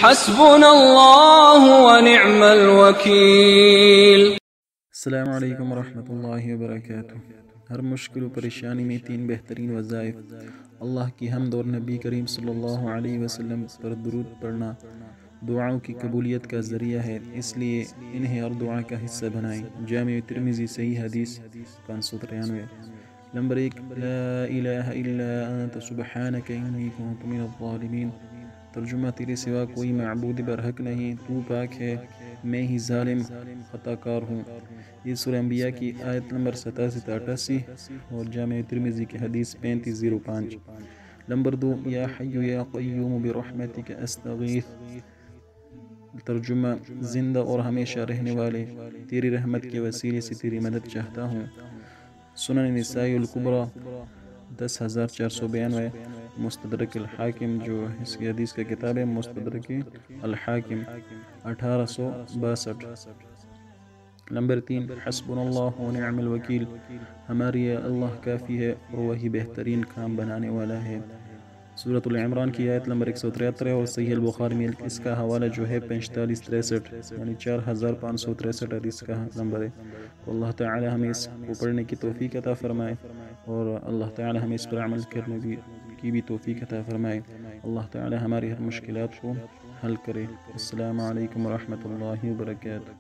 حسبنا الله ونعم الوكيل. السلام علیکم ورحمۃ اللہ وبرکاتہ۔ ہر مشکل و پریشانی میں 3 بہترین وظائف: اللہ کی حمد اور نبی کریم صلی اللہ علیہ وسلم پر درود پڑھنا دعاؤں کی قبولیت کا ذریعہ ہے، اس لیے انہیں ہر دعا کا حصہ بنائیں۔ جامع ترمذی صحیح حدیث 593۔ نمبر 1، لا الہ الا انت سبحانک انی کنت من الظالمین۔ ترجمہ: تیرے سوا کوئی معبود برحق نہیں، تو پاک ہے، میں ہی ظالم خطا کار ہوں۔ یہ سورہ انبیاء کی آیت نمبر 87-88 اور جامع ترمذی کی حدیث 3505۔ نمبر 2، یا حی یا قیوم برحمتک استغیث۔ ترجمہ: زندہ اور ہمیشہ رہنے والے، تیری رحمت کے وسیلے سے تیری مدد چاہتا ہوں۔ سنن نسائی الکبریٰ 10492۔ مستدرک الحاکم، جو اس کی حدیث کا کتاب ہے، مستدرک الحاکم 1862۔ نمبر 3، حسبنا اللہ ونعم الوکیل۔ ہمارے اللہ کافی ہے اور وہی بہترین کام بنانے والا ہے۔ سورۃ العمران کی آیت نمبر 173 اور صحیح البخاری میں اس کا حوالہ جو ہے 4563، یعنی 4563 حدیث کا نمبر ہے۔ تو اللہ تعالی ہمیں اس کو پڑھنے کی توفیق عطا فرمائے اور اللہ تعالی ہمیں اس پر عمل کرنے کی بھی توفیق عطا فرمائے۔ اللہ تعالی ہماری ہر مشکلات کو حل کرے۔ السلام علیکم ورحمۃ اللہ وبرکاتہ۔